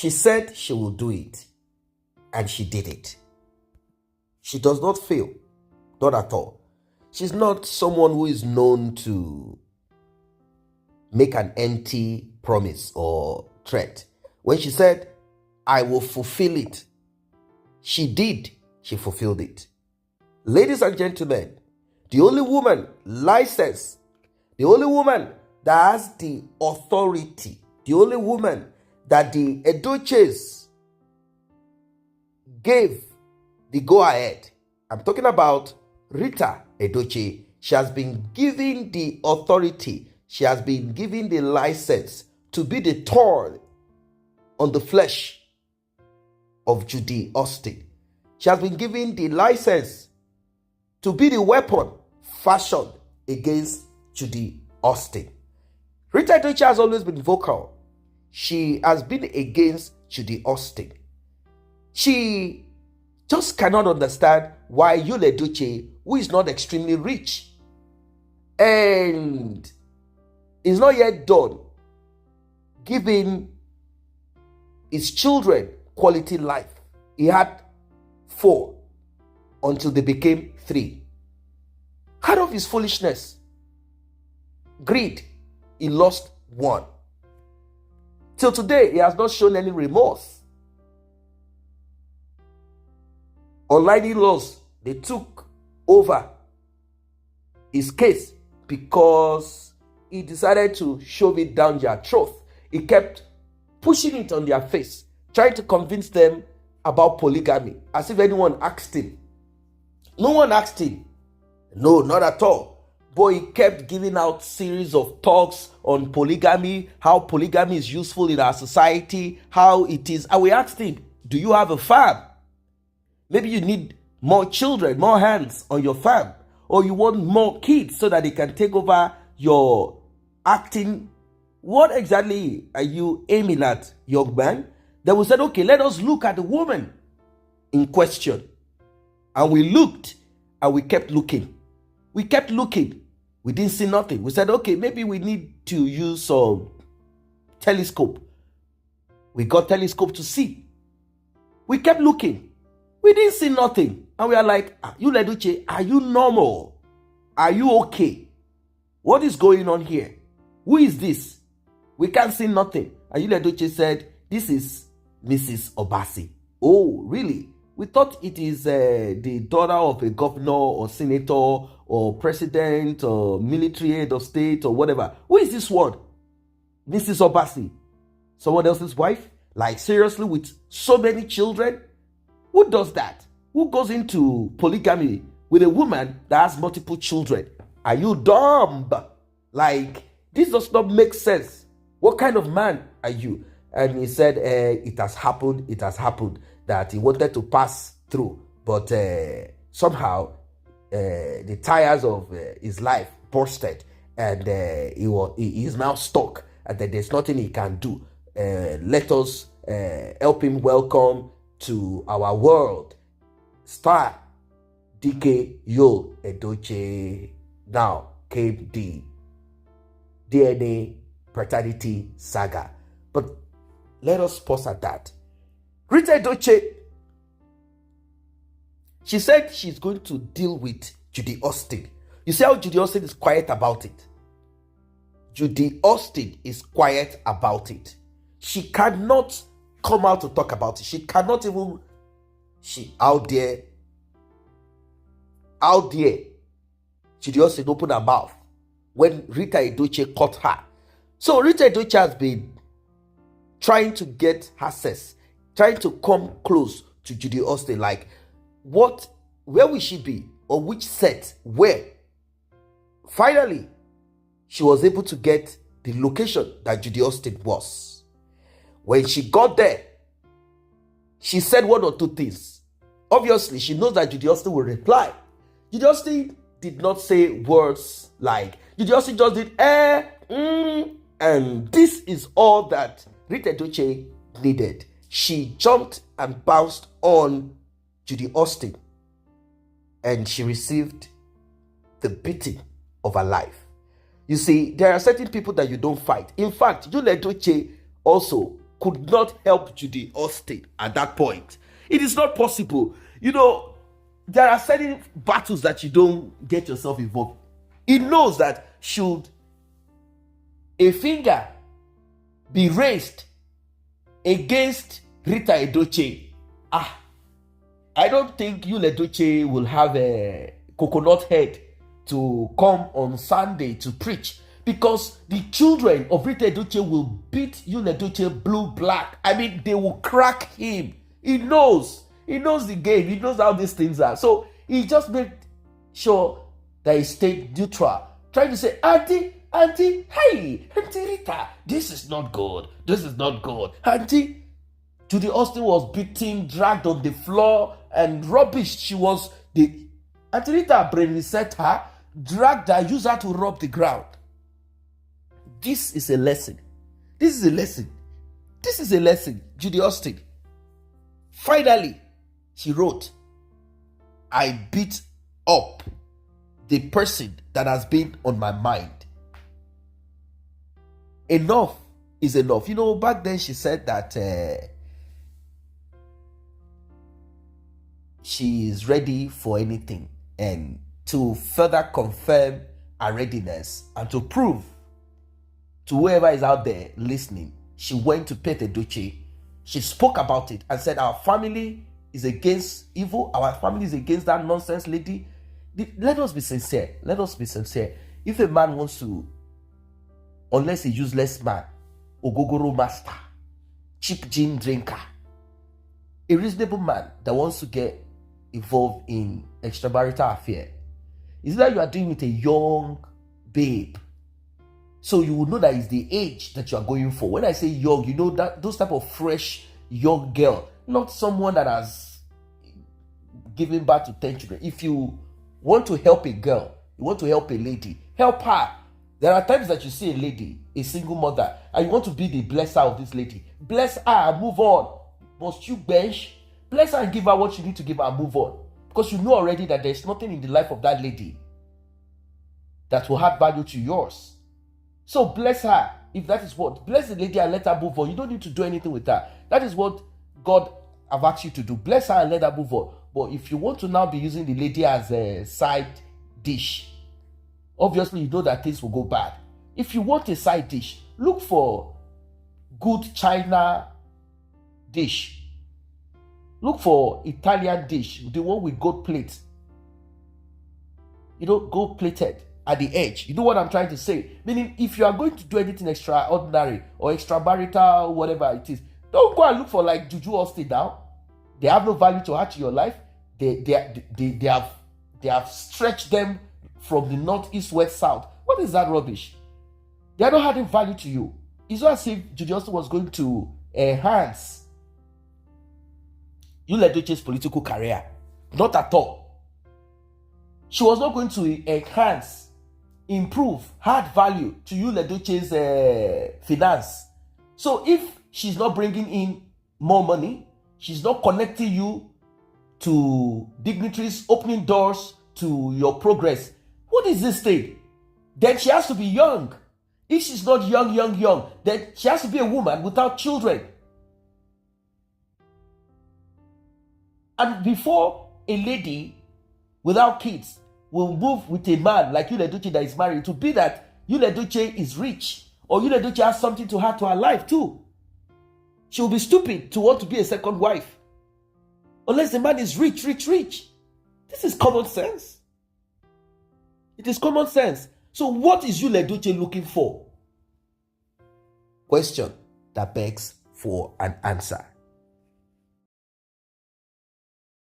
She said she will do it, and she did it. She does not fail, not at all. She's not someone who is known to make an empty promise or threat. When she said, I will fulfill it, she did. She fulfilled it. Ladies and gentlemen, the only woman licensed, the only woman that has the authority, the only woman that the Edochies gave the go-ahead. I'm talking about Rita Edochie. She has been given the authority. She has been given the license to be the thorn on the flesh of Judy Austin. She has been given the license to be the weapon fashioned against Judy Austin. Rita Edochie has always been vocal. She has been against Judy Austin. She just cannot understand why Yul Edochie, who is not extremely rich and is not yet done giving his children quality life. He had 4 until they became 3. Out of his foolishness, greed, he lost 1. Till today, he has not shown any remorse. Online in-laws, they took over his case because he decided to shove it down their throat. He kept pushing it on their face, trying to convince them about polygamy, as if anyone asked him. No one asked him. No, not at all. But he kept giving out series of talks on polygamy, how polygamy is useful in our society, how it is. And we asked him, do you have a farm? Maybe you need more children, more hands on your farm, or you want more kids so that they can take over your acting. What exactly are you aiming at, young man? Then we said, okay, let us look at the woman in question. And we looked and we kept looking. We kept looking. We didn't see nothing. We said, okay, maybe we need to use some telescope. We got telescope to see. We kept looking. We didn't see nothing. And we are like, Yul Edochie, are you normal? Are you okay? What is going on here? Who is this? We can't see nothing. And Yul Edochie said, this is Mrs. Obasi. Oh, really? We thought it is the daughter of a governor or senator or president or military head of state or whatever. Who is this one? Mrs. Obasi. Someone else's wife? Like seriously, with so many children? Who does that? Who goes into polygamy with a woman that has multiple children? Are you dumb? Like, this does not make sense. What kind of man are you? And he said, it has happened, that he wanted to pass through. But somehow, the tires of his life bursted. And he is now stuck. And that there's nothing he can do. Let us help him welcome to our world. Star DK Yul Edochie. Now came the DNA paternity saga. But let us pause at that. Rita Edochie, she said she's going to deal with Judy Austin. You see how Judy Austin is quiet about it? Judy Austin is quiet about it. She cannot come out to talk about it. She cannot even, out there, Judy Austin opened her mouth when Rita Edochie caught her. So Rita Edochie has been trying to get access, trying to come close to Judy Austin. Like, where will she be? Or which set? Where? Finally, she was able to get the location that Judy Austin was. When she got there, she said 1 or 2 things. Obviously, she knows that Judy Austin will reply. Judy Austin did not say words like, Judy Austin just did, and this is all that Rita Edochie needed. She jumped and bounced on Judy Austin, and she received the beating of her life. You see, there are certain people that you don't fight. In fact, Yul Edochie also could not help Judy Austin at that point. It is not possible. There are certain battles that you don't get yourself involved. He knows that should a finger be raised against Rita Edochie, I don't think Edochie will have a coconut head to come on Sunday to preach, because the children of Rita Edochie will beat Edochie blue black. I mean, they will crack him. He knows the game. He knows how these things are. So he just made sure that he stayed neutral, trying to say, Auntie, hey, Auntie Rita, this is not good. Auntie Judy Austin was beaten, dragged on the floor, and rubbish. Auntie Rita brain reset her, dragged her, used her to rub the ground. This is a lesson. Judy Austin. Finally, she wrote, I beat up the person that has been on my mind. Enough is enough. Back then she said that she is ready for anything, and to further confirm her readiness and to prove to whoever is out there listening, she went to Edochie. She spoke about it and said, our family is against evil. Our family is against that nonsense lady. Let us be sincere. If a man wants to, unless a useless man, ogogoro master, cheap gin drinker, a reasonable man that wants to get involved in extramarital affair, is that you are doing with a young babe. So you will know that it's the age that you are going for. When I say young, that those type of fresh young girl, not someone that has given birth to 10 children. If you want to help a girl, you want to help a lady, help her. There are times that you see a lady, a single mother, and you want to be the blesser of this lady. Bless her and move on. Must you bench? Bless her and give her what you need to give her and move on. Because you know already that there's nothing in the life of that lady that will add value to yours. So bless her, if that is what. Bless the lady and let her move on. You don't need to do anything with her. That is what God have asked you to do. Bless her and let her move on. But if you want to now be using the lady as a side dish, obviously you know that things will go bad. If you want a side dish, look for good China dish. Look for Italian dish, the one with gold plate. Gold plated at the edge. You know what I'm trying to say? Meaning, if you are going to do anything extraordinary or extramarital, whatever it is, don't go and look for like Judy Austin now. They have no value to add to your life. They have stretched them from the north, east, west, south. What is that rubbish? They are not adding value to you. It's not as if Judy Austin was going to enhance Edochie's political career. Not at all. She was not going to enhance, improve, add value to Edochie's finance. So if she's not bringing in more money, she's not connecting you to dignitaries, opening doors to your progress, what is this thing? Then she has to be young. If she's not young, then she has to be a woman without children. And before a lady without kids will move with a man like Edochie that is married, to be that Edochie is rich or Edochie has something to add to her life too, she will be stupid to want to be a second wife. Unless the man is rich. This is common sense. It is common sense. So what is Edochie looking for? Question that begs for an answer.